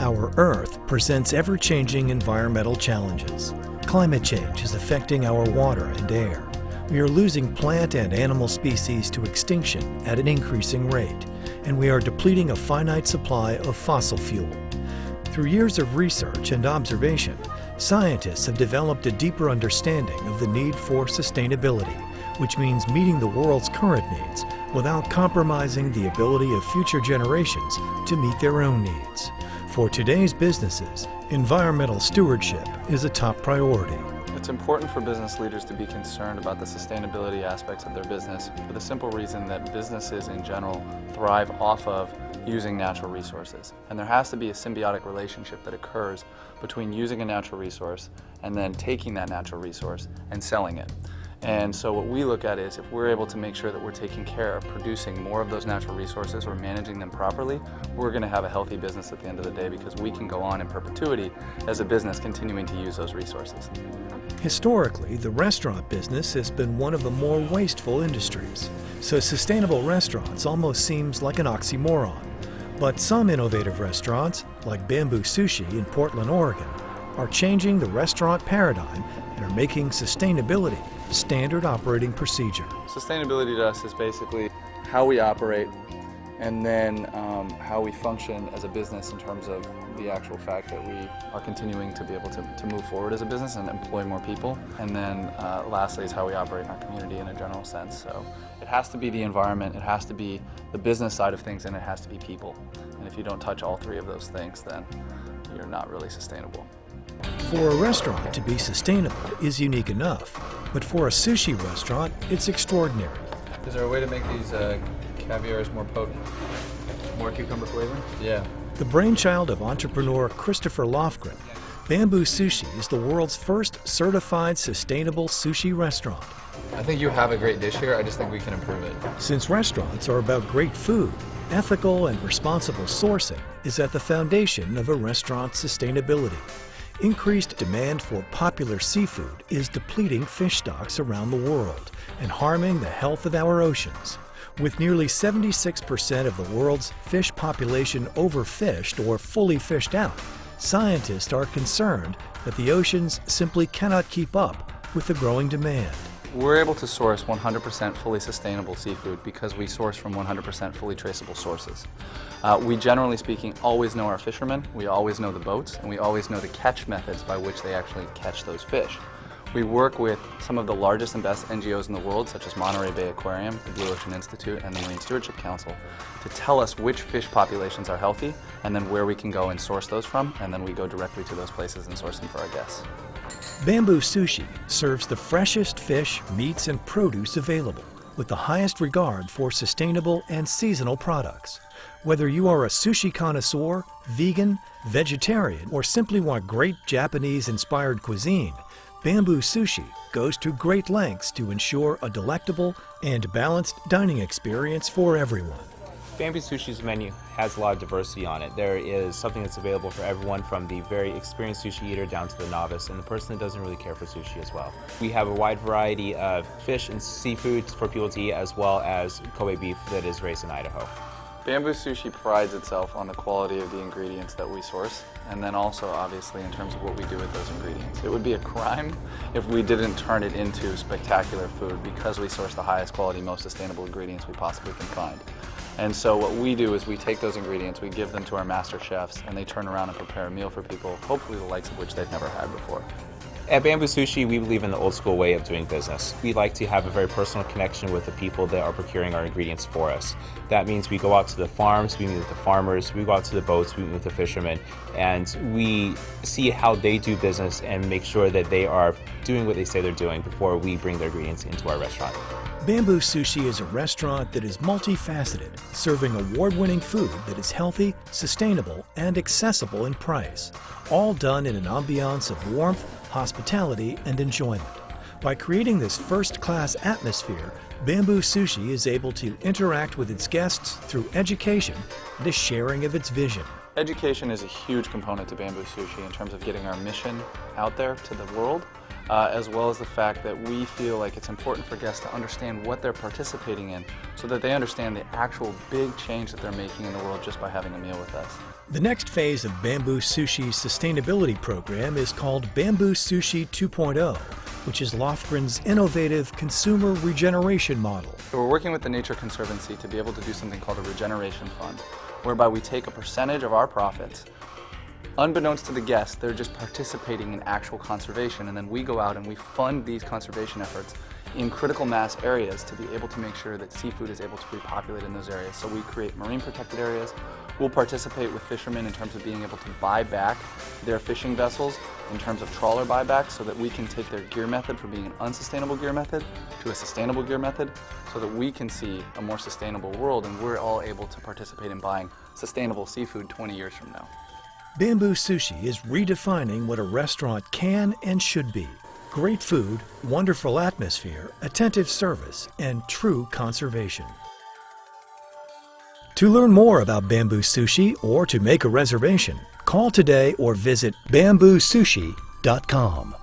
Our Earth presents ever-changing environmental challenges. Climate change is affecting our water and air. We are losing plant and animal species to extinction at an increasing rate, and we are depleting a finite supply of fossil fuel. Through years of research and observation, scientists have developed a deeper understanding of the need for sustainability, which means meeting the world's current needs without compromising the ability of future generations to meet their own needs. For today's businesses, environmental stewardship is a top priority. It's important for business leaders to be concerned about the sustainability aspects of their business for the simple reason that businesses in general thrive off of using natural resources. And there has to be a symbiotic relationship that occurs between using a natural resource and then taking that natural resource and selling it. And so what we look at is if we're able to make sure that we're taking care of producing more of those natural resources or managing them properly, we're going to have a healthy business at the end of the day because we can go on in perpetuity as a business continuing to use those resources. Historically, the restaurant business has been one of the more wasteful industries, so sustainable restaurants almost seems like an oxymoron. But some innovative restaurants, like Bamboo Sushi in Portland, Oregon, are changing the restaurant paradigm and are making sustainability standard operating procedure. Sustainability to us is basically how we operate and then how we function as a business in terms of the actual fact that we are continuing to be able to move forward as a business and employ more people. And then lastly is how we operate in our community in a general sense. So it has to be the environment, it has to be the business side of things, and it has to be people. And if you don't touch all three of those things, then you're not really sustainable. For a restaurant to be sustainable is unique enough, but for a sushi restaurant, it's extraordinary. Is there a way to make these caviars more potent? More cucumber flavor? Yeah. The brainchild of entrepreneur Christopher Lofgren, Bamboo Sushi is the world's first certified sustainable sushi restaurant. I think you have a great dish here, I just think we can improve it. Since restaurants are about great food, ethical and responsible sourcing is at the foundation of a restaurant's sustainability. Increased demand for popular seafood is depleting fish stocks around the world and harming the health of our oceans. With nearly 76% of the world's fish population overfished or fully fished out, scientists are concerned that the oceans simply cannot keep up with the growing demand. We're able to source 100% fully sustainable seafood because we source from 100% fully traceable sources. We generally speaking always know our fishermen, we always know the boats, and we always know the catch methods by which they actually catch those fish. We work with some of the largest and best NGOs in the world, such as Monterey Bay Aquarium, the Blue Ocean Institute, and the Marine Stewardship Council, to tell us which fish populations are healthy, and then where we can go and source those from, and then we go directly to those places and source them for our guests. Bamboo Sushi serves the freshest fish, meats, and produce available, with the highest regard for sustainable and seasonal products. Whether you are a sushi connoisseur, vegan, vegetarian, or simply want great Japanese-inspired cuisine, Bamboo Sushi goes to great lengths to ensure a delectable and balanced dining experience for everyone. Bamboo Sushi's menu has a lot of diversity on it. There is something that's available for everyone from the very experienced sushi eater down to the novice and the person that doesn't really care for sushi as well. We have a wide variety of fish and seafoods for people to eat as well as Kobe beef that is raised in Idaho. Bamboo Sushi prides itself on the quality of the ingredients that we source, and then also obviously in terms of what we do with those ingredients. It would be a crime if we didn't turn it into spectacular food because we source the highest quality, most sustainable ingredients we possibly can find. And so what we do is we take those ingredients, we give them to our master chefs, and they turn around and prepare a meal for people, hopefully the likes of which they've never had before. At Bamboo Sushi, we believe in the old school way of doing business. We like to have a very personal connection with the people that are procuring our ingredients for us. That means we go out to the farms, we meet with the farmers, we go out to the boats, we meet with the fishermen, and we see how they do business and make sure that they are doing what they say they're doing before we bring their ingredients into our restaurant. Bamboo Sushi is a restaurant that is multifaceted, serving award-winning food that is healthy, sustainable, and accessible in price, all done in an ambiance of warmth, hospitality, and enjoyment. By creating this first-class atmosphere, Bamboo Sushi is able to interact with its guests through education and a sharing of its vision. Education is a huge component to Bamboo Sushi in terms of getting our mission out there to the world. As well as the fact that we feel like it's important for guests to understand what they're participating in so that they understand the actual big change that they're making in the world just by having a meal with us. The next phase of Bamboo Sushi's sustainability program is called Bamboo Sushi 2.0, which is Lofgren's innovative consumer regeneration model. So we're working with the Nature Conservancy to be able to do something called a regeneration fund, whereby we take a percentage of our profits. Unbeknownst to the guests, they're just participating in actual conservation, and then we go out and we fund these conservation efforts in critical mass areas to be able to make sure that seafood is able to repopulate in those areas. So we create marine protected areas. We'll participate with fishermen in terms of being able to buy back their fishing vessels in terms of trawler buyback, so that we can take their gear method from being an unsustainable gear method to a sustainable gear method, so that we can see a more sustainable world and we're all able to participate in buying sustainable seafood 20 years from now. Bamboo Sushi is redefining what a restaurant can and should be. Great food, wonderful atmosphere, attentive service, and true conservation. To learn more about Bamboo Sushi or to make a reservation, call today or visit bamboosushi.com.